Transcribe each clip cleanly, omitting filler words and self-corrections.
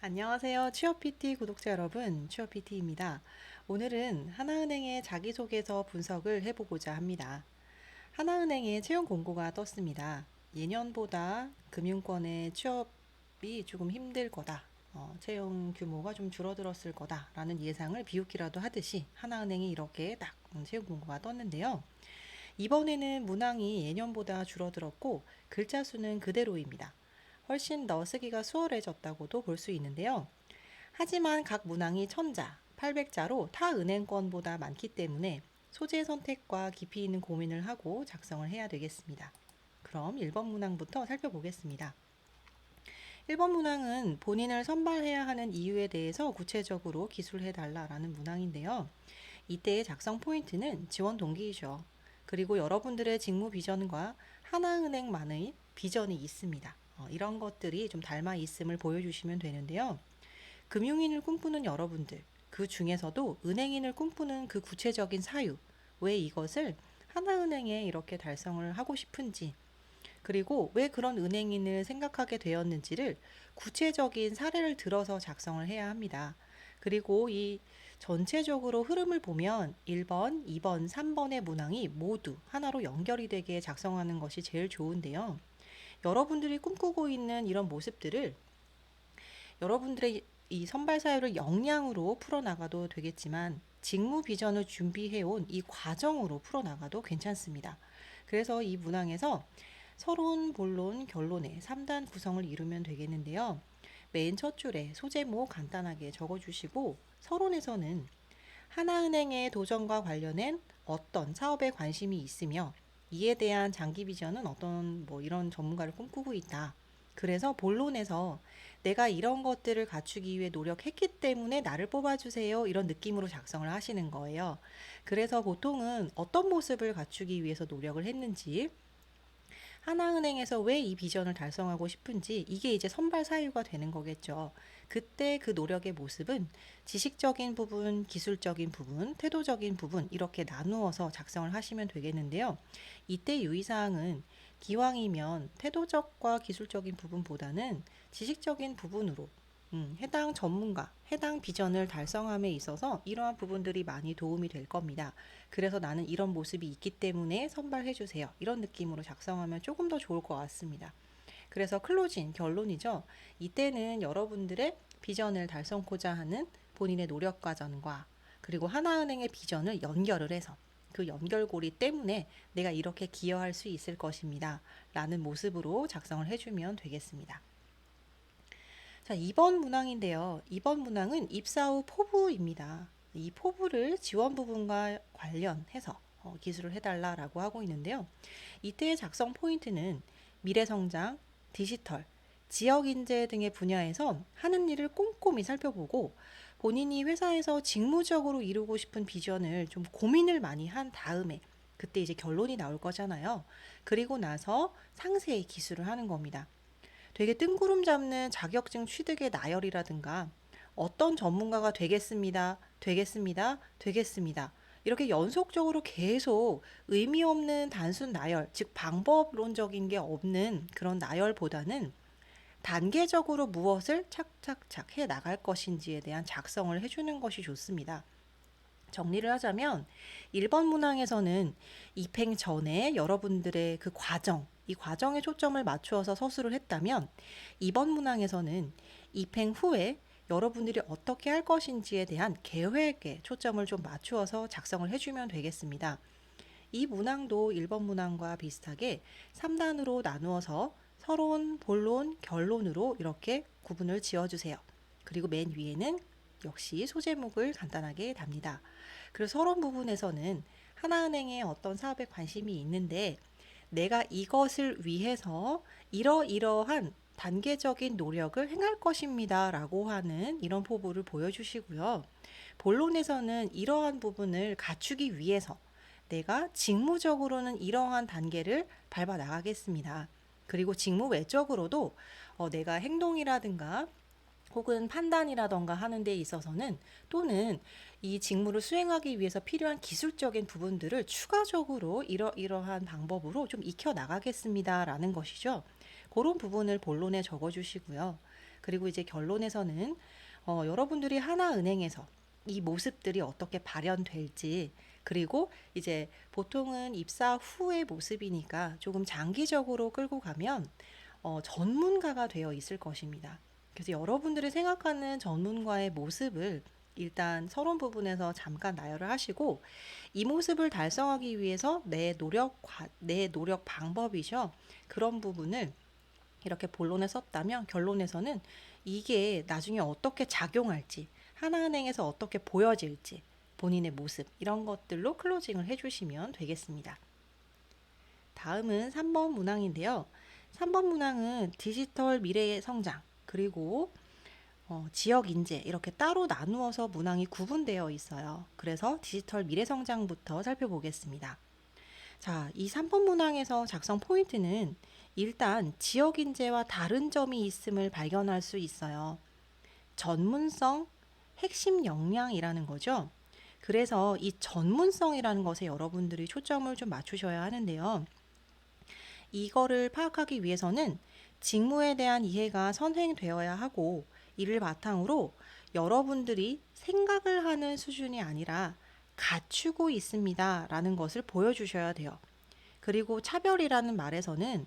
안녕하세요. 취업 PT 구독자 여러분, 취업 PT입니다. 오늘은 하나은행의 자기소개서 분석을 해보고자 합니다. 하나은행의 채용 공고가 떴습니다. 예년보다 금융권의 취업이 조금 힘들 거다. 채용 규모가 좀 줄어들었을 거다라는 예상을 비웃기라도 하듯이 하나은행이 이렇게 딱 채용 공고가 떴는데요. 이번에는 문항이 예년보다 줄어들었고 글자 수는 그대로입니다. 훨씬 더 쓰기가 수월해졌다고도 볼 수 있는데요. 하지만 각 문항이 1000자, 800자로 타 은행권보다 많기 때문에 소재 선택과 깊이 있는 고민을 하고 작성을 해야 되겠습니다. 그럼 1번 문항부터 살펴보겠습니다. 1번 문항은 본인을 선발해야 하는 이유에 대해서 구체적으로 기술해달라라는 문항인데요. 이때의 작성 포인트는 지원 동기이죠. 그리고 여러분들의 직무 비전과 하나은행만의 비전이 있습니다. 이런 것들이 좀 닮아 있음을 보여주시면 되는데요. 금융인을 꿈꾸는 여러분들, 그 중에서도 은행인을 꿈꾸는 그 구체적인 사유, 왜 이것을 하나은행에 이렇게 달성을 하고 싶은지, 그리고 왜 그런 은행인을 생각하게 되었는지를 구체적인 사례를 들어서 작성을 해야 합니다. 그리고 이 전체적으로 흐름을 보면 1번, 2번, 3번의 문항이 모두 하나로 연결이 되게 작성하는 것이 제일 좋은데요. 여러분들이 꿈꾸고 있는 이런 모습들을 여러분들의 이 선발 사유를 역량으로 풀어나가도 되겠지만 직무 비전을 준비해온 이 과정으로 풀어나가도 괜찮습니다. 그래서 이 문항에서 서론, 본론, 결론의 3단 구성을 이루면 되겠는데요. 맨 첫 줄에 소제목 간단하게 적어주시고 서론에서는 하나은행의 도전과 관련된 어떤 사업에 관심이 있으며 이에 대한 장기 비전은 어떤 이런 전문가를 꿈꾸고 있다. 그래서 본론에서 내가 이런 것들을 갖추기 위해 노력했기 때문에 나를 뽑아주세요. 이런 느낌으로 작성을 하시는 거예요. 그래서 보통은 어떤 모습을 갖추기 위해서 노력을 했는지, 하나은행에서 왜 이 비전을 달성하고 싶은지 이게 이제 선발 사유가 되는 거겠죠. 그때 그 노력의 모습은 지식적인 부분, 기술적인 부분, 태도적인 부분 이렇게 나누어서 작성을 하시면 되겠는데요. 이때 유의사항은 기왕이면 태도적과 기술적인 부분보다는 지식적인 부분으로 해당 전문가, 해당 비전을 달성함에 있어서 이러한 부분들이 많이 도움이 될 겁니다. 그래서 나는 이런 모습이 있기 때문에 선발해주세요. 이런 느낌으로 작성하면 조금 더 좋을 것 같습니다. 그래서 클로징, 결론이죠. 이때는 여러분들의 비전을 달성하고자 하는 본인의 노력 과정과 그리고 하나은행의 비전을 연결을 해서 그 연결고리 때문에 내가 이렇게 기여할 수 있을 것입니다. 라는 모습으로 작성을 해주면 되겠습니다. 자, 2번 문항인데요. 2번 문항은 입사 후 포부입니다. 이 포부를 지원 부분과 관련해서 기술을 해달라라고 하고 있는데요. 이때의 작성 포인트는 미래성장, 디지털, 지역인재 등의 분야에서 하는 일을 꼼꼼히 살펴보고 본인이 회사에서 직무적으로 이루고 싶은 비전을 좀 고민을 많이 한 다음에 그때 이제 결론이 나올 거잖아요. 그리고 나서 상세히 기술을 하는 겁니다. 되게 뜬구름 잡는 자격증 취득의 나열이라든가 어떤 전문가가 되겠습니다, 되겠습니다, 되겠습니다. 이렇게 연속적으로 계속 의미 없는 단순 나열, 즉 방법론적인 게 없는 그런 나열보다는 단계적으로 무엇을 착착착 해 나갈 것인지에 대한 작성을 해주는 것이 좋습니다. 정리를 하자면 1번 문항에서는 입행 전에 여러분들의 그 과정, 이 과정에 초점을 맞추어서 서술을 했다면 2번 문항에서는 입행 후에 여러분들이 어떻게 할 것인지에 대한 계획에 초점을 좀 맞추어서 작성을 해주면 되겠습니다. 이 문항도 1번 문항과 비슷하게 3단으로 나누어서 서론, 본론, 결론으로 이렇게 구분을 지어주세요. 그리고 맨 위에는 역시 소제목을 간단하게 답니다. 그리고 서론 부분에서는 하나은행에 어떤 사업에 관심이 있는데 내가 이것을 위해서 이러이러한 단계적인 노력을 행할 것입니다. 라고 하는 이런 포부를 보여주시고요. 본론에서는 이러한 부분을 갖추기 위해서 내가 직무적으로는 이러한 단계를 밟아 나가겠습니다. 그리고 직무 외적으로도 내가 행동이라든가 혹은 판단이라던가 하는 데 있어서는 또는 이 직무를 수행하기 위해서 필요한 기술적인 부분들을 추가적으로 이러이러한 방법으로 좀 익혀 나가겠습니다. 라는 것이죠. 그런 부분을 본론에 적어 주시고요. 그리고 이제 결론에서는 여러분들이 하나은행에서 이 모습들이 어떻게 발현될지, 그리고 이제 보통은 입사 후의 모습이니까 조금 장기적으로 끌고 가면 전문가가 되어 있을 것입니다. 그래서 여러분들이 생각하는 전문가의 모습을 일단 서론 부분에서 잠깐 나열을 하시고, 이 모습을 달성하기 위해서 내 노력 방법이죠. 그런 부분을 이렇게 본론에 썼다면 결론에서는 이게 나중에 어떻게 작용할지, 하나은행에서 어떻게 보여질지, 본인의 모습, 이런 것들로 클로징을 해주시면 되겠습니다. 다음은 3번 문항인데요. 3번 문항은 디지털 미래의 성장, 그리고 지역 인재, 이렇게 따로 나누어서 문항이 구분되어 있어요. 그래서 디지털 미래 성장부터 살펴보겠습니다. 자, 이 3번 문항에서 작성 포인트는 일단 지역 인재와 다른 점이 있음을 발견할 수 있어요. 전문성, 핵심 역량이라는 거죠. 그래서 이 전문성이라는 것에 여러분들이 초점을 좀 맞추셔야 하는데요. 이거를 파악하기 위해서는 직무에 대한 이해가 선행되어야 하고, 이를 바탕으로 여러분들이 생각을 하는 수준이 아니라 갖추고 있습니다 라는 것을 보여주셔야 돼요. 그리고 차별이라는 말에서는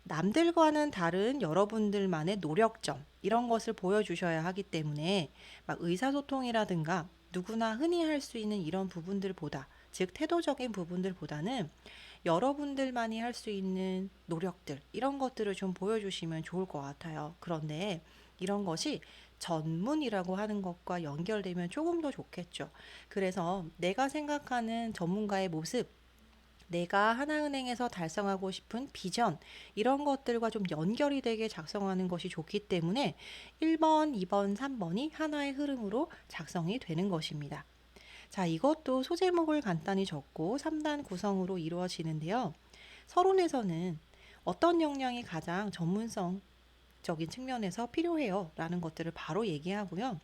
남들과는 다른 여러분들만의 노력점, 이런 것을 보여주셔야 하기 때문에 막 의사소통이라든가 누구나 흔히 할 수 있는 이런 부분들보다, 즉 태도적인 부분들보다는 여러분들만이 할 수 있는 노력들, 이런 것들을 좀 보여주시면 좋을 것 같아요. 그런데 이런 것이 전문이라고 하는 것과 연결되면 조금 더 좋겠죠. 그래서 내가 생각하는 전문가의 모습, 내가 하나은행에서 달성하고 싶은 비전, 이런 것들과 좀 연결이 되게 작성하는 것이 좋기 때문에 1번, 2번, 3번이 하나의 흐름으로 작성이 되는 것입니다. 자, 이것도 소제목을 간단히 적고 3단 구성으로 이루어지는데요. 서론에서는 어떤 역량이 가장 전문성적인 측면에서 필요해요 라는 것들을 바로 얘기하고요.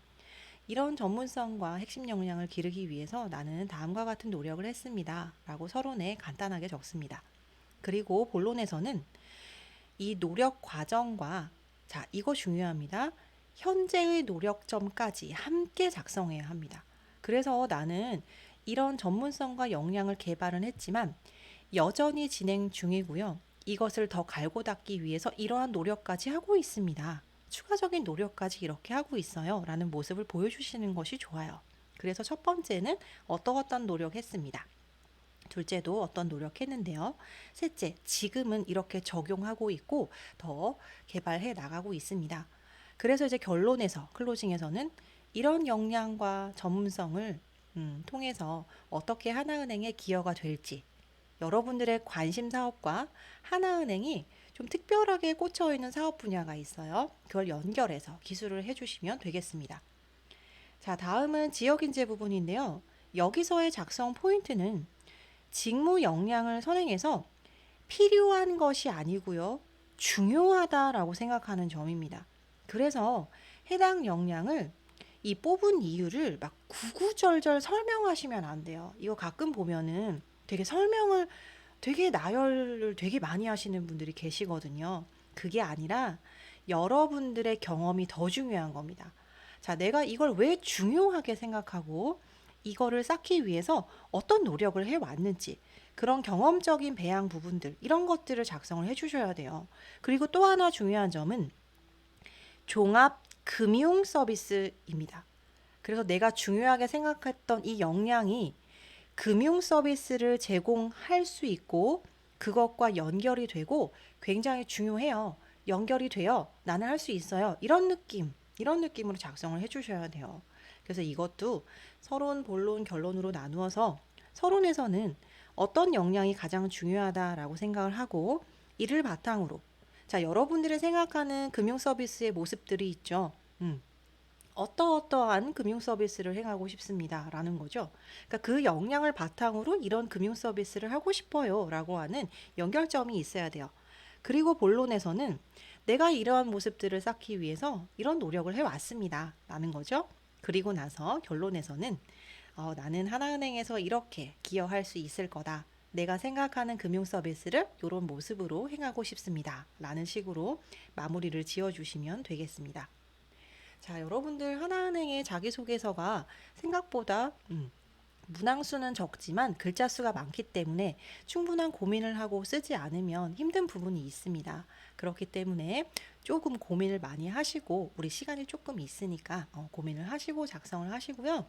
이런 전문성과 핵심 역량을 기르기 위해서 나는 다음과 같은 노력을 했습니다 라고 서론에 간단하게 적습니다. 그리고 본론에서는 이 노력 과정과, 자, 이거 중요합니다. 현재의 노력점까지 함께 작성해야 합니다. 그래서 나는 이런 전문성과 역량을 개발은 했지만 여전히 진행 중이고요. 이것을 더 갈고 닦기 위해서 이러한 노력까지 하고 있습니다. 추가적인 노력까지 이렇게 하고 있어요 라는 모습을 보여주시는 것이 좋아요. 그래서 첫 번째는 어떤 노력했습니다. 둘째도 어떤 노력했는데요. 셋째, 지금은 이렇게 적용하고 있고 더 개발해 나가고 있습니다. 그래서 이제 결론에서, 클로징에서는 이런 역량과 전문성을 통해서 어떻게 하나은행에 기여가 될지, 여러분들의 관심 사업과 하나은행이 좀 특별하게 꽂혀 있는 사업 분야가 있어요. 그걸 연결해서 기술을 해주시면 되겠습니다. 자, 다음은 지역인재 부분인데요. 여기서의 작성 포인트는 직무 역량을 선행해서 필요한 것이 아니고요. 중요하다라고 생각하는 점입니다. 그래서 해당 역량을, 이 뽑은 이유를 막 구구절절 설명하시면 안 돼요. 이거 가끔 보면은 되게 설명을 되게 나열을 되게 많이 하시는 분들이 계시거든요. 그게 아니라 여러분들의 경험이 더 중요한 겁니다. 자, 내가 이걸 왜 중요하게 생각하고 이거를 쌓기 위해서 어떤 노력을 해왔는지, 그런 경험적인 배양 부분들, 이런 것들을 작성을 해주셔야 돼요. 그리고 또 하나 중요한 점은 종합 금융 서비스입니다. 그래서 내가 중요하게 생각했던 이 역량이 금융 서비스를 제공할 수 있고 그것과 연결이 되고 굉장히 중요해요. 연결이 되어 나는 할 수 있어요. 이런 느낌으로 작성을 해주셔야 돼요. 그래서 이것도 서론, 본론, 결론으로 나누어서 서론에서는 어떤 역량이 가장 중요하다라고 생각을 하고, 이를 바탕으로, 자, 여러분들이 생각하는 금융 서비스의 모습들이 있죠. 어떠한 금융 서비스를 행하고 싶습니다 라는 거죠. 그러니까 그 역량을 바탕으로 이런 금융 서비스를 하고 싶어요 라고 하는 연결점이 있어야 돼요. 그리고 본론에서는 내가 이러한 모습들을 쌓기 위해서 이런 노력을 해왔습니다 라는 거죠. 그리고 나서 결론에서는 나는 하나은행에서 이렇게 기여할 수 있을 거다. 내가 생각하는 금융 서비스를 이런 모습으로 행하고 싶습니다 라는 식으로 마무리를 지어주시면 되겠습니다. 자, 여러분들 하나은행의 자기소개서가 생각보다 문항 수는 적지만 글자 수가 많기 때문에 충분한 고민을 하고 쓰지 않으면 힘든 부분이 있습니다. 그렇기 때문에 조금 고민을 많이 하시고 우리 시간이 조금 있으니까 고민을 하시고 작성을 하시고요.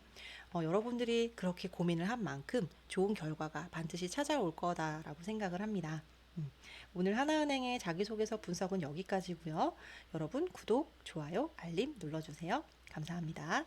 여러분들이 그렇게 고민을 한 만큼 좋은 결과가 반드시 찾아올 거다라고 생각을 합니다. 오늘 하나은행의 자기소개서 분석은 여기까지고요. 여러분 구독, 좋아요, 알림 눌러주세요. 감사합니다.